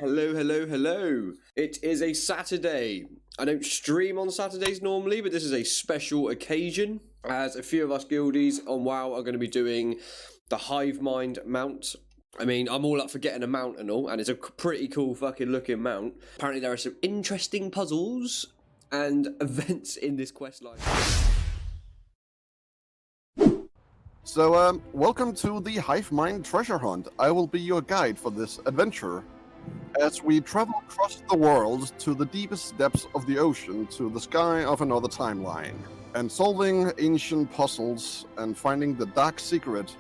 Hello, hello, hello. It is a Saturday. I don't stream on Saturdays normally, but this is a special occasion as a few of us guildies on WoW are going to be doing the Hivemind mount. I mean, I'm all up for getting a mount and all, and it's a pretty cool fucking looking mount. Apparently there are some interesting puzzles and events in this questline. So, welcome to the Hivemind treasure hunt. I will be your guide for this adventure as we travel across the world to the deepest depths of the ocean to the sky of another timeline, and solving ancient puzzles and finding the dark secret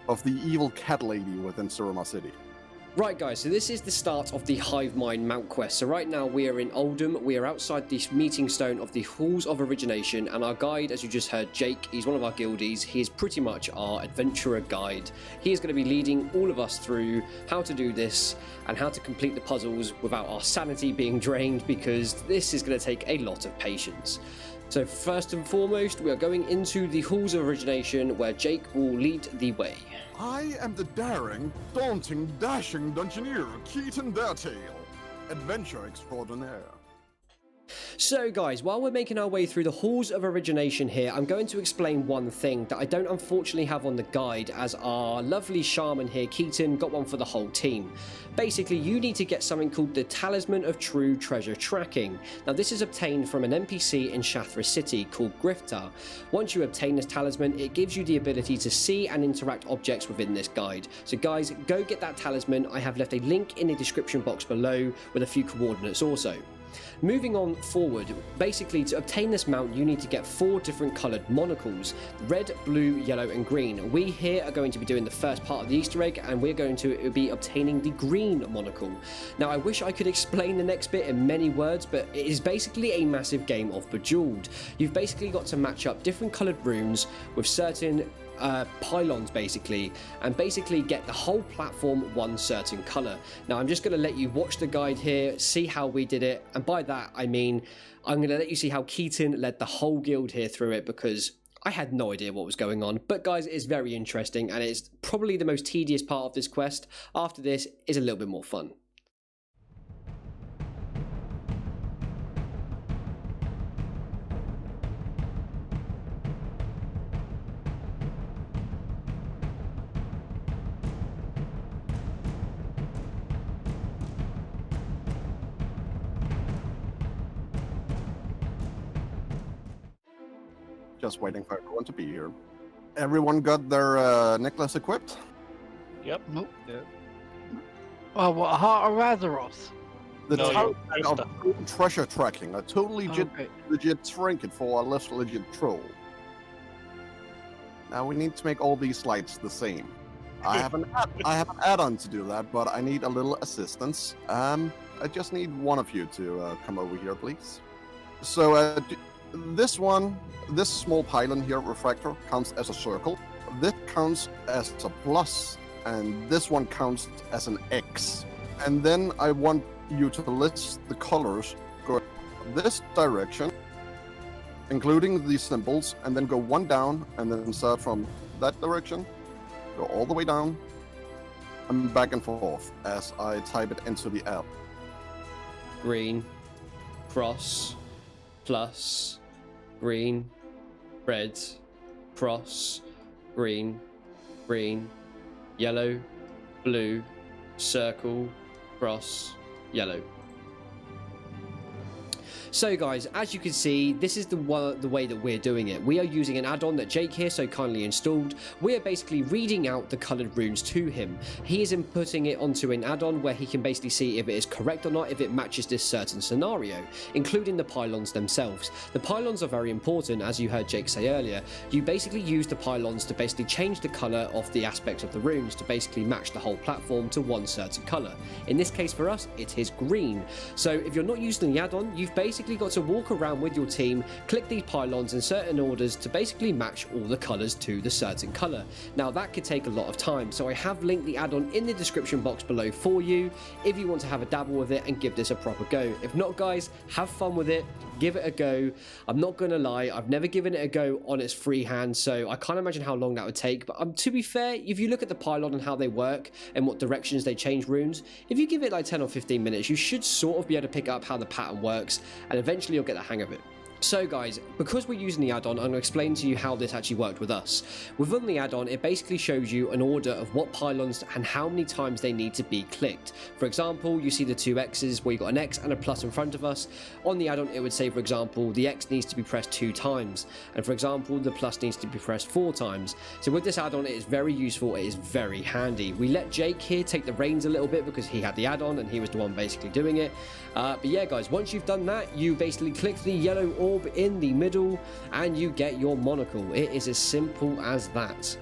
of the evil cat lady within Yrania City. Right guys, so this is the start of the Hivemind mount quest. So right now we are in Oldham, we are outside this meeting stone of the Halls of Origination, and our guide, as you just heard, Jake, he's one of our guildies. He is pretty much our adventurer guide. He is going to be leading all of us through how to do this and how to complete the puzzles without our sanity being drained, because this is going to take a lot of patience. So first and foremost, we are going into the Halls of Origination where Jake will lead the way. I am the daring, daunting, dashing dungeoneer, Khitan Daretail, adventure extraordinaire. So guys, while we're making our way through the Halls of Origination here, I'm going to explain one thing that I don't unfortunately have on the guide, as our lovely shaman here, Khitan, got one for the whole team. Basically, you need to get something called the Talisman of True Treasure Tracking. Now this is obtained from an NPC in Shathra City called Griftar. Once you obtain this talisman, it gives you the ability to see and interact objects within this guide. So guys, go get that talisman. I have left a link in the description box below with a few coordinates also. Moving on forward, basically to obtain this mount you need to get 4 different coloured monocles: red, blue, yellow and green. We here are going to be doing the first part of the Easter egg, and we're going to be obtaining the green monocle. Now I wish I could explain the next bit in many words, but it is basically a massive game of Bejeweled. You've basically got to match up different coloured runes with certain pylons basically, and basically get the whole platform one certain color. Now I'm just going to let you watch the guide here, see how we did it, and by that I mean I'm going to let you see how Khitan led the whole guild here through it, because I had no idea what was going on. But guys, it's very interesting, and it's probably the most tedious part of this quest. After this is a little bit more fun. Just waiting for everyone to be here. Everyone got their necklace equipped? Yep. Nope. Yeah. Oh, what, Heart of Azeroth? The No, Talisman of True Treasure Tracking, a totally legit trinket for a less legit troll. Now we need to make all these slides the same. I have an add-on to do that, but I need a little assistance. I just need one of you to come over here, please. So this small pylon here, refractor, counts as a circle. This counts as a plus, and this one counts as an X. And then I want you to list the colors go this direction, including these symbols, and then go one down, and then start from that direction, go all the way down, and back and forth as I type it into the app. Green, cross, plus, green, red, cross, green, green, yellow, blue, circle, cross, yellow. So guys, as you can see, this is the way that we're doing it. We are using an add-on that Jake here so kindly installed. We are basically reading out the coloured runes to him. He is inputting it onto an add-on where he can basically see if it is correct or not, if it matches this certain scenario, including the pylons themselves. The pylons are very important, as you heard Jake say earlier. You basically use the pylons to basically change the colour of the aspects of the runes to basically match the whole platform to one certain colour. In this case for us, it is green. So if you're not using the add-on, you've basically got to walk around with your team, click these pylons in certain orders to basically match all the colours to the certain colour. Now that could take a lot of time, so I have linked the add-on in the description box below for you if you want to have a dabble with it and give this a proper go. If not guys, have fun with it, give it a go. I'm not gonna lie, I've never given it a go on its free hand, so I can't imagine how long that would take. But to be fair, if you look at the pylon and how they work and what directions they change runes, if you give it like 10 or 15 minutes, you should sort of be able to pick up how the pattern works, and eventually you'll get the hang of it. So guys, because we're using the add-on, I'm going to explain to you how this actually worked with us. Within the add-on, it basically shows you an order of what pylons and how many times they need to be clicked. For example, you see the two X's where you've got an X and a plus in front of us. On the add-on, it would say, for example, the X needs to be pressed 2 times. And for example, the plus needs to be pressed 4 times. So with this add-on, it is very useful, it is very handy. We let Jake here take the reins a little bit because he had the add-on and he was the one basically doing it. But yeah guys, once you've done that, you basically click the yellow orb in the middle and you get your monocle. It is as simple as that.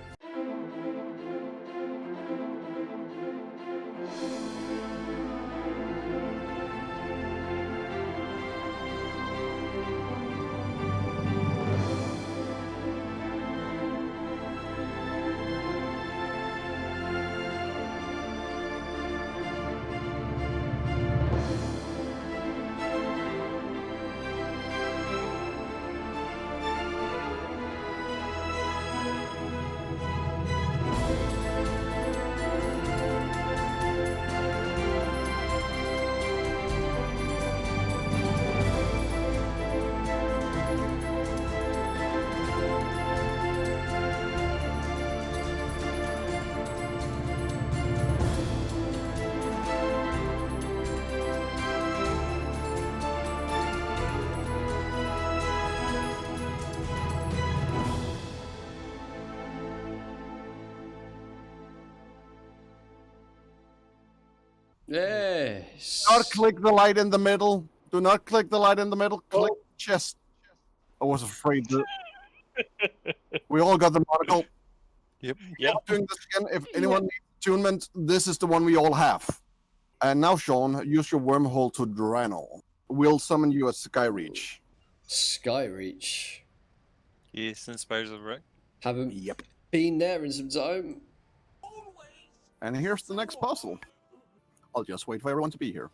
Yes. Do not click the light in the middle. Do not click the light in the middle. Click chest. I was afraid that. We all got the monocle. Yep. Doing this again. If anyone needs attunement, this is the one we all have. And now, Sean, use your wormhole to Drano. We'll summon you at Skyreach. Skyreach. Yes, in Spires of Rick. Haven't been there in some time. And here's the next puzzle. I'll just wait for everyone to be here.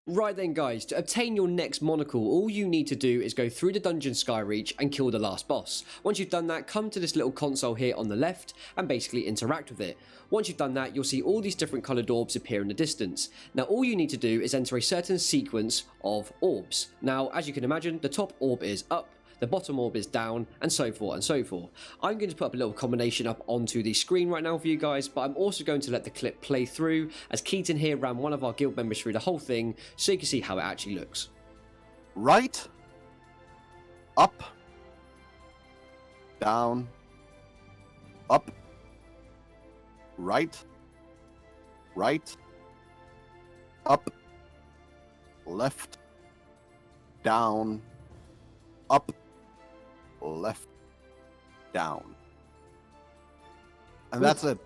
Right then guys, to obtain your next monocle, all you need to do is go through the dungeon Skyreach and kill the last boss. Once you've done that, come to this little console here on the left and basically interact with it. Once you've done that, you'll see all these different coloured orbs appear in the distance. Now all you need to do is enter a certain sequence of orbs. Now as you can imagine, the top orb is up, the bottom orb is down, and so forth and so forth. I'm going to put up a little combination up onto the screen right now for you guys, but I'm also going to let the clip play through as Khitan here ran one of our guild members through the whole thing so you can see how it actually looks. Right, up, down, up, right, up, left, down, up, left, down. And that's it.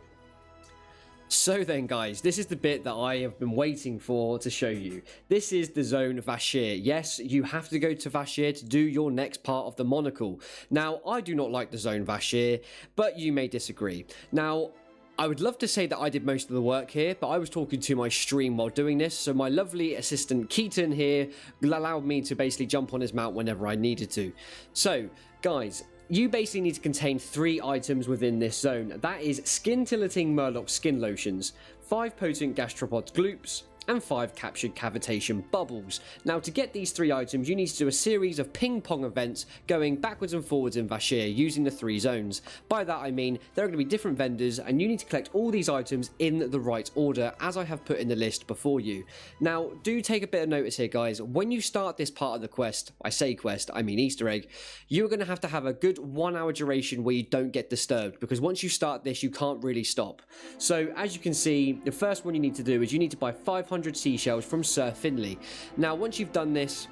So then guys, this is the bit that I have been waiting for to show you. This is the zone Vashir. Yes, you have to go to Vashir to do your next part of the monocle. Now, I do not like the zone Vashir, but you may disagree. Now, I would love to say that I did most of the work here, but I was talking to my stream while doing this, so my lovely assistant Khitan here allowed me to basically jump on his mount whenever I needed to. So, guys, you basically need to contain 3 items within this zone. That is skin tilleting Murloc skin lotions, 5 potent gastropod gloops, and 5 captured cavitation bubbles. Now to get these 3 items, you need to do a series of ping pong events going backwards and forwards in Vashir using the 3 zones. By that I mean there are going to be different vendors and you need to collect all these items in the right order as I have put in the list before you. Now do take a bit of notice here guys, when you start this part of the quest, I say quest, I mean Easter egg, you're going to have a good 1 hour duration where you don't get disturbed, because once you start this you can't really stop. So as you can see, the first one you need to do is you need to buy 500 seashells from Sir Finley. Now once you've done this,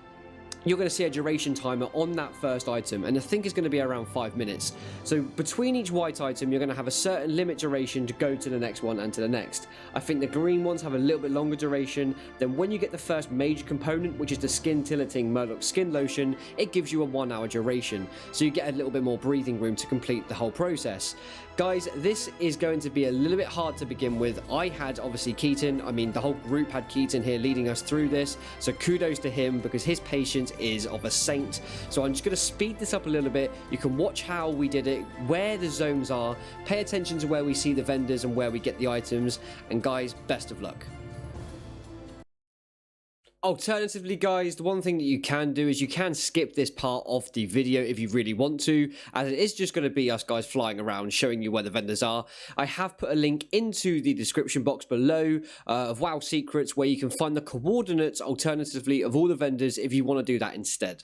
you're going to see a duration timer on that first item, and I think it's going to be around 5 minutes. So between each white item, you're going to have a certain limit duration to go to the next one and to the next. I think the green ones have a little bit longer duration. Then when you get the first major component, which is the skin tilleting Murloc skin lotion, it gives you a 1 hour duration. So you get a little bit more breathing room to complete the whole process. Guys, this is going to be a little bit hard to begin with. I had obviously Khitan. I mean, the whole group had Khitan here leading us through this. So kudos to him because his patience is of a saint. So I'm just going to speed this up a little bit. You can watch how we did it, where the zones are, pay attention to where we see the vendors and where we get the items. And guys, best of luck. Alternatively, guys, the one thing that you can do is you can skip this part of the video if you really want to, as it is just going to be us guys flying around showing you where the vendors are. I have put a link into the description box below of WoW Secrets where you can find the coordinates alternatively of all the vendors if you want to do that instead.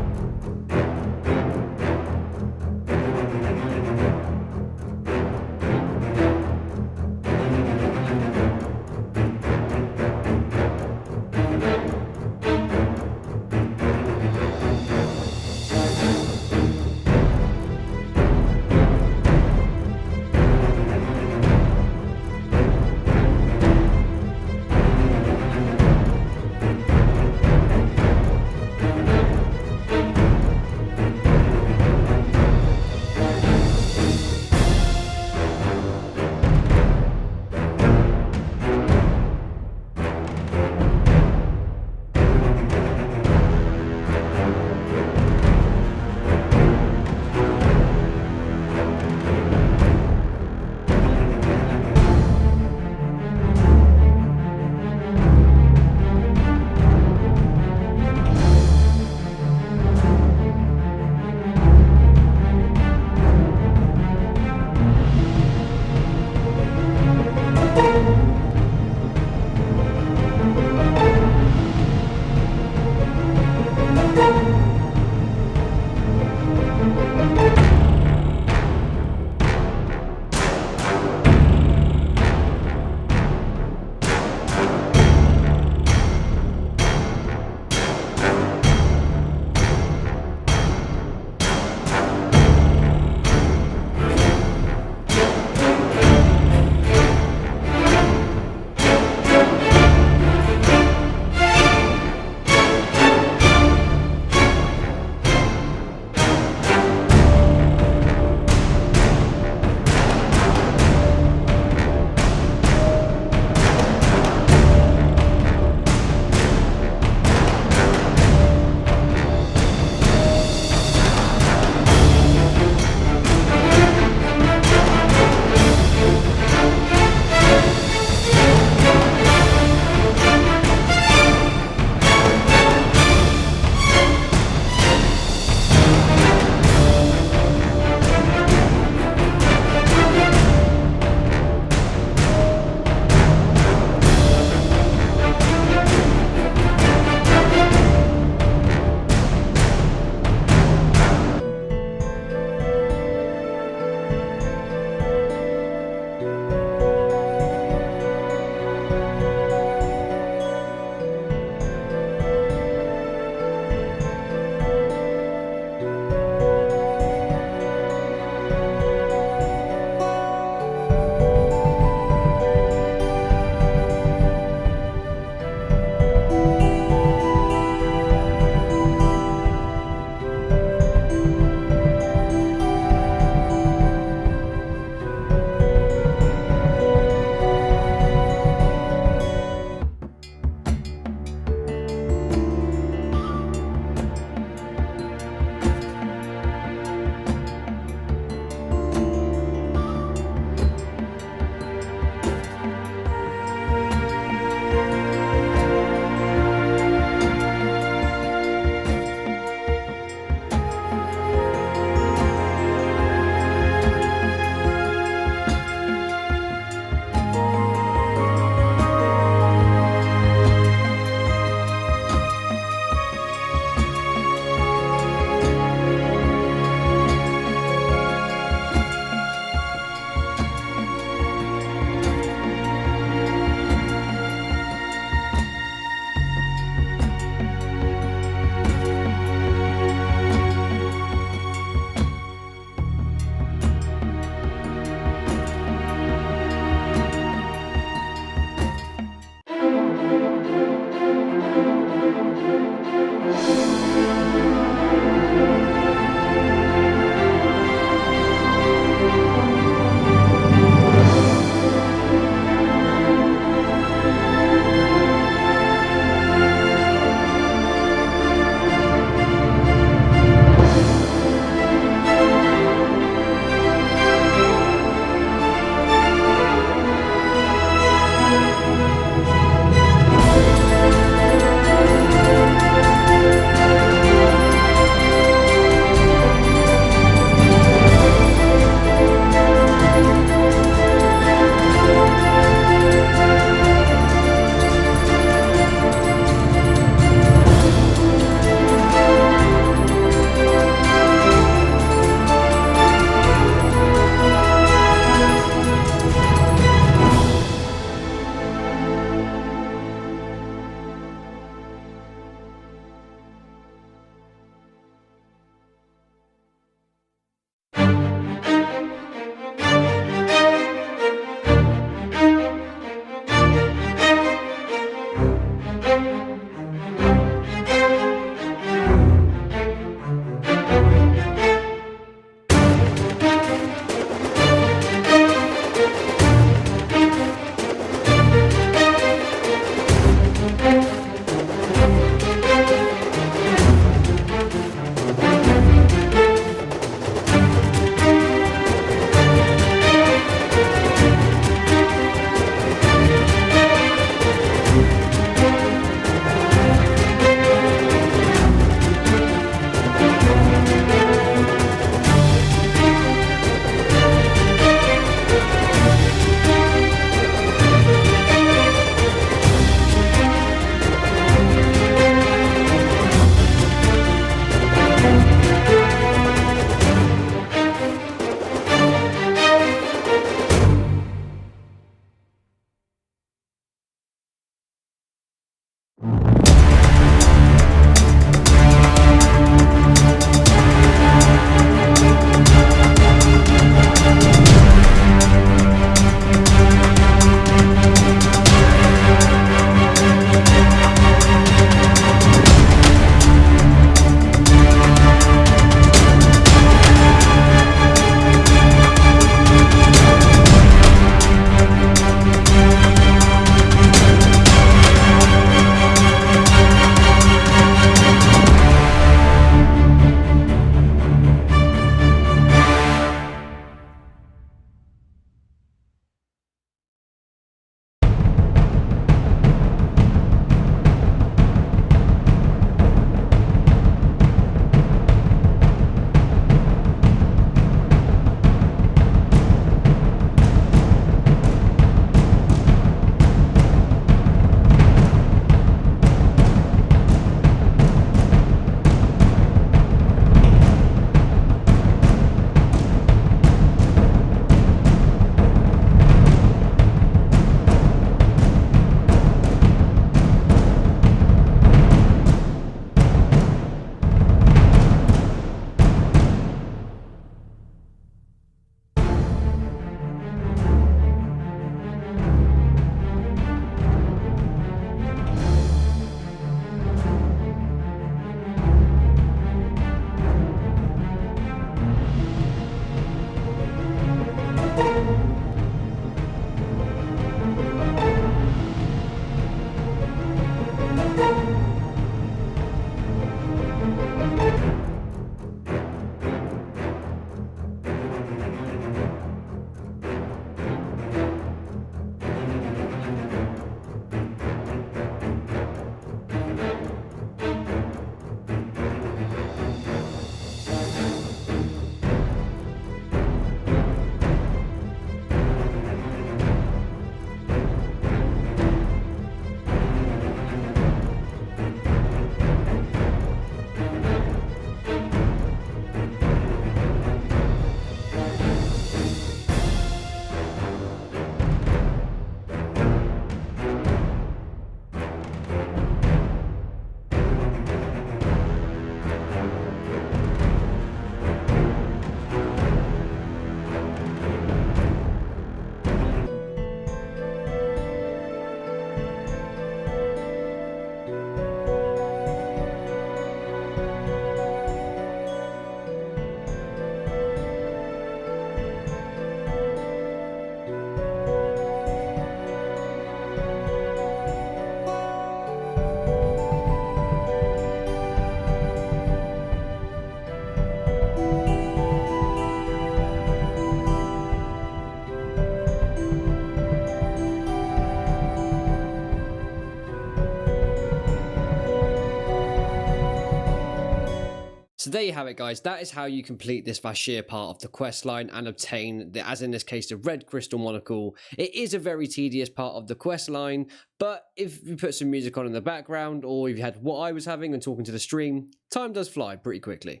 there you have it, guys. That is how you complete this Vashir part of the quest line and obtain, as in this case, the red crystal monocle. It is a very tedious part of the quest line, but if you put some music on in the background, or if you had what I was having and talking to the stream, time does fly pretty quickly.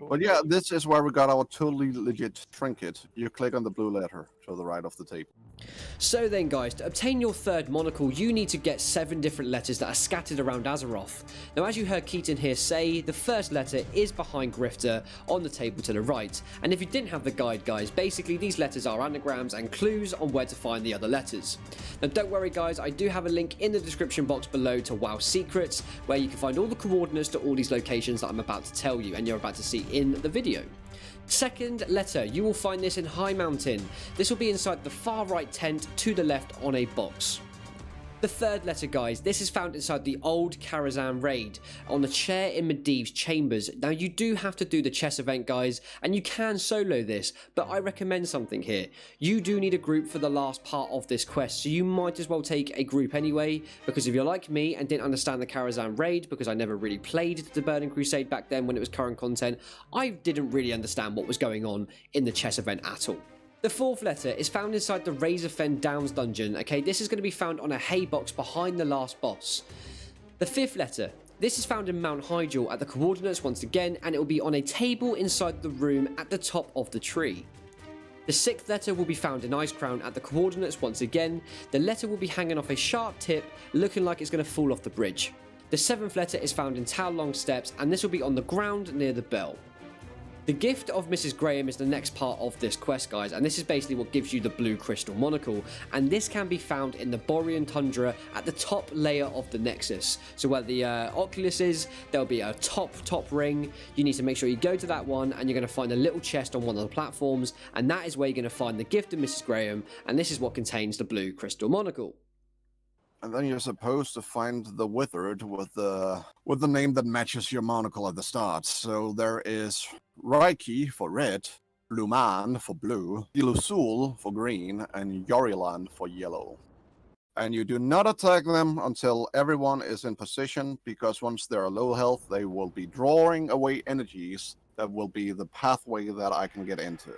But yeah, this is where we got our totally legit trinket. You click on the blue letter to the right of the table. So then, guys, to obtain your third monocle, you need to get 7 different letters that are scattered around Azeroth. Now, as you heard Khitan here say, the first letter is behind Grifter on the table to the right. And if you didn't have the guide, guys, basically these letters are anagrams and clues on where to find the other letters. Now, don't worry, guys, I do have a link in the description box below to WoW Secrets, where you can find all the coordinates to all these locations that I'm about to tell you and you're about to see in the video. Second letter, you will find this in High Mountain. This will be inside the far right tent to the left on a box. The third letter, guys, this is found inside the old Karazhan raid on the chair in Medivh's chambers. Now, you do have to do the chess event, guys, and you can solo this, but I recommend something here. You do need a group for the last part of this quest, so you might as well take a group anyway, because if you're like me and didn't understand the Karazhan raid, because I never really played the Burning Crusade back then when it was current content, I didn't really understand what was going on in the chess event at all. The fourth letter is found inside the Razorfen Downs dungeon. Okay, this is going to be found on a hay box behind the last boss. The fifth letter, this is found in Mount Hyjal at the coordinates once again, and it will be on a table inside the room at the top of the tree. The sixth letter will be found in Icecrown at the coordinates once again. The letter will be hanging off a sharp tip, looking like it's going to fall off the bridge. The seventh letter is found in Taolong Steps, and this will be on the ground near the bell. The gift of Mrs. Graham is the next part of this quest, guys, and this is basically what gives you the blue crystal monocle, and this can be found in the Borean Tundra at the top layer of the Nexus. So where the Oculus is, there'll be a top ring. You need to make sure you go to that one, and you're going to find a little chest on one of the platforms, and that is where you're going to find the gift of Mrs. Graham, and this is what contains the blue crystal monocle. And then you're supposed to find the witherd with the name that matches your monocle at the start. So there is Raiki for red, Bluman for blue, Ilusul for green, and Yorilan for yellow. And you do not attack them until everyone is in position, because once they're low health, they will be drawing away energies that will be the pathway that I can get into.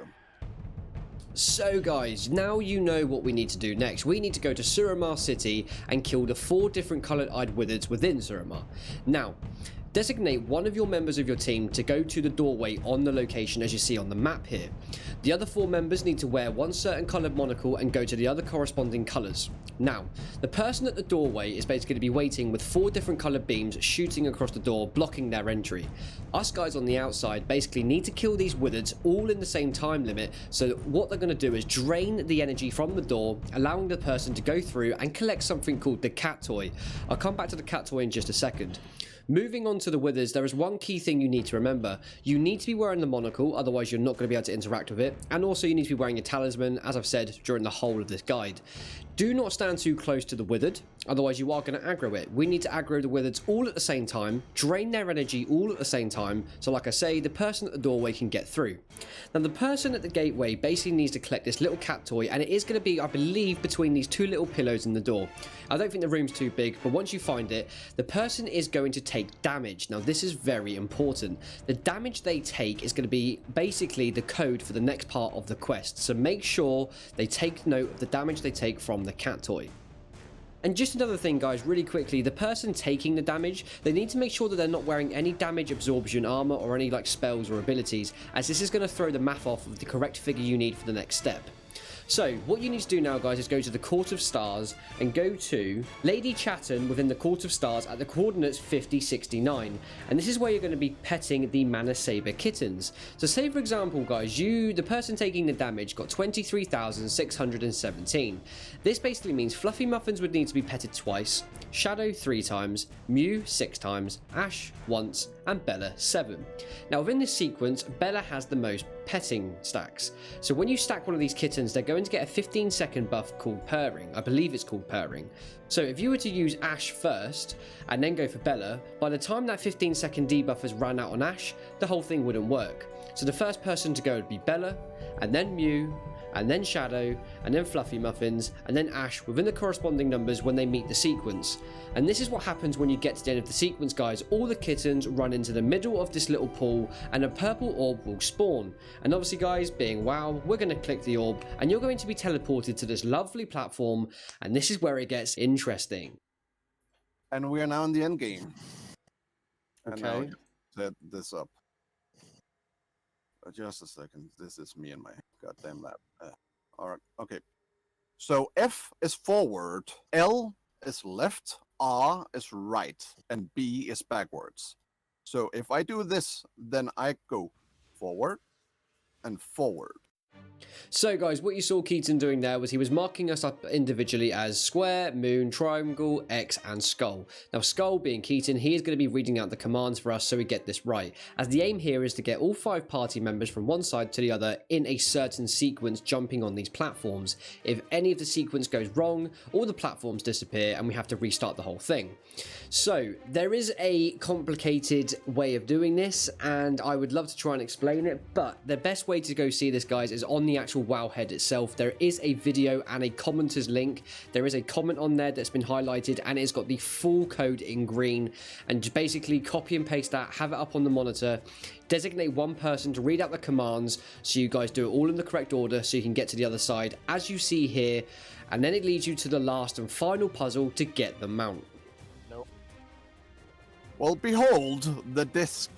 So guys, now you know what we need to do next. We need to go to Suramar City and kill the 4 different coloured-eyed withereds within Suramar. Now, designate one of your members of your team to go to the doorway on the location as you see on the map here. The other 4 members need to wear one certain coloured monocle and go to the other corresponding colours. Now, the person at the doorway is basically going to be waiting with 4 different coloured beams shooting across the door, blocking their entry. Us guys on the outside basically need to kill these withereds all in the same time limit, so that what they're going to do is drain the energy from the door, allowing the person to go through and collect something called the cat toy. I'll come back to the cat toy in just a second. Moving on to the withers, there is one key thing you need to remember. You need to be wearing the monocle, otherwise you're not going to be able to interact with it. And also you need to be wearing your talisman, as I've said during the whole of this guide. Do not stand too close to the withered, otherwise you are going to aggro it. We need to aggro the withereds all at the same time, drain their energy all at the same time, so like I say, the person at the doorway can get through. Now the person at the gateway basically needs to collect this little cat toy, and it is going to be, I believe, between these 2 little pillows in the door. I don't think the room's too big, but once you find it, the person is going to take damage. Now this is very important. The damage they take is going to be basically the code for the next part of the quest, so make sure they take note of the damage they take from the cat toy. And just another thing, guys, really quickly, the person taking the damage, they need to make sure that they're not wearing any damage absorption armor or any like spells or abilities, as this is going to throw the math off of the correct figure you need for the next step. So what you need to do now, guys, is go to the Court of Stars and go to Lady Chatton within the Court of Stars at the coordinates 5069, and this is where you're going to be petting the Manasabre kittens. So say for example, guys, the person taking the damage got 23,617. This basically means Fluffy Muffins would need to be petted twice, Shadow 3 times, Mew 6 times, Ash once, and Bella 7. Now within this sequence, Bella has the most petting stacks. So when you stack one of these kittens, they're going to get a 15-second buff called purring. I believe it's called purring. So if you were to use Ash first and then go for Bella, by the time that 15-second debuff has ran out on Ash, the whole thing wouldn't work. So the first person to go would be Bella, and then Mew, and then Shadow, and then Fluffy Muffins, and then Ash within the corresponding numbers when they meet the sequence. And this is what happens when you get to the end of the sequence, guys. All the kittens run into the middle of this little pool, and a purple orb will spawn. And obviously, guys, being WoW, we're going to click the orb, and you're going to be teleported to this lovely platform, and this is where it gets interesting. And we are now in the end game. And now Okay. set this up. Just a second. This is me and my goddamn lab. All right. Okay. So F is forward, L is left, R is right, and B is backwards. So if I do this, then I go forward and forward. So guys, what you saw Khitan doing there was he was marking us up individually as square, moon, triangle, X, and skull. Now skull being Khitan, he is going to be reading out the commands for us so we get this right, as the aim here is to get all 5 party members from one side to the other in a certain sequence jumping on these platforms. If any of the sequence goes wrong, all the platforms disappear and we have to restart the whole thing. So there is a complicated way of doing this, and I would love to try and explain it, but the best way to go see this, guys, is on the actual WoW head itself. There is a video and a commenter's link. There is a comment on there that's been highlighted, and it's got the full code in green, and just basically copy and paste that, have it up on the monitor, designate one person to read out the commands so you guys do it all in the correct order so you can get to the other side as you see here, and then it leads you to the last and final puzzle to get the mount. Well, behold the disc.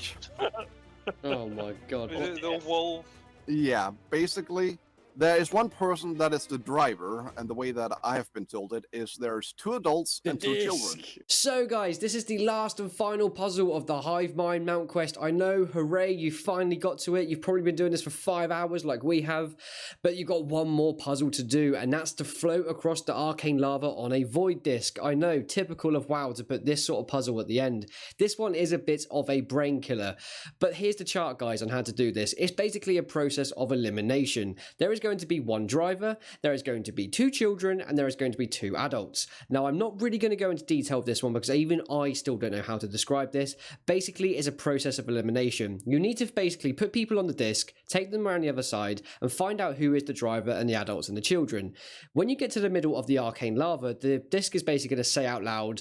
Oh my god. Is it the wall? Yeah, basically, there is one person that is the driver, and the way that I have been told it is there's 2 adults and 2 children. So guys, this is the last and final puzzle of the Hivemind mount quest. I know, hooray, you finally got to it. You've probably been doing this for 5 hours like we have, but you've got one more puzzle to do, and that's to float across the arcane lava on a void disc. I know, typical of WoW to put this sort of puzzle at the end. This one is a bit of a brain killer, but here's the chart, guys, on how to do this. It's basically a process of elimination. There is going to be 1 driver, there is going to be 2 children, and there is going to be 2 adults. Now, I'm not really going to go into detail of this one because even I still don't know how to describe this. Basically, it's a process of elimination. You need to basically put people on the disc, take them around the other side, and find out who is the driver and the adults and the children. When you get to the middle of the arcane lava, the disc is basically going to say out loud,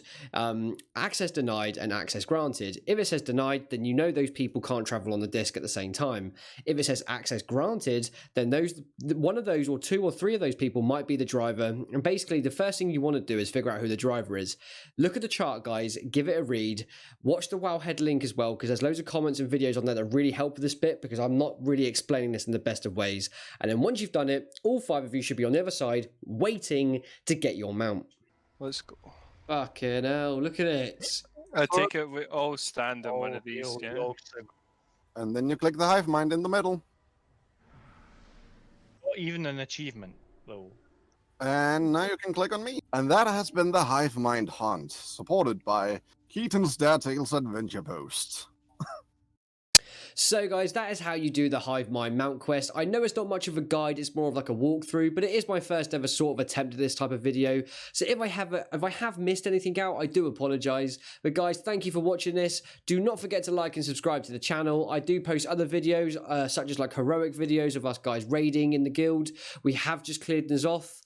access denied and access granted. If it says denied, then you know those people can't travel on the disc at the same time. If it says access granted, then one of those or 2 or 3 of those people might be the driver, and basically the first thing you want to do is figure out who the driver is. Look at the chart, guys, give it a read, watch the WoW head link as well, because there's loads of comments and videos on there that really help with this bit, because I'm not really explaining this in the best of ways. And then once you've done it, all 5 of you should be on the other side waiting to get your mount. Let's go. Fucking hell, look at it. I take it we all stand on one of these, yeah? And then you click the Hivemind in the middle. Even an achievement, though. And now you can click on me. And that has been the Hivemind Hunt, supported by Khitan's Dare Tales Adventure Post. So guys, that is how you do the Hivemind mount quest. I know it's not much of a guide, it's more of like a walkthrough, but it is my first ever sort of attempt at this type of video. So if I have missed anything out, I do apologise. But guys, thank you for watching this. Do not forget to like and subscribe to the channel. I do post other videos, such as like heroic videos of us guys raiding in the guild. We have just cleared N'Zoth.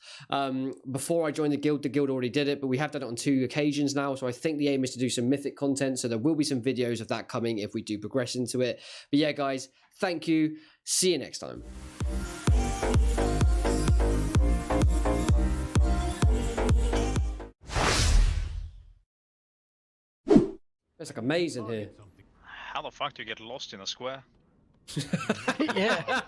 Before I joined the guild already did it, but we have done it on 2 occasions now, so I think the aim is to do some mythic content, so there will be some videos of that coming if we do progress into it. But yeah, guys, thank you. See you next time. It's like amazing here. How the fuck do you get lost in a square? Yeah.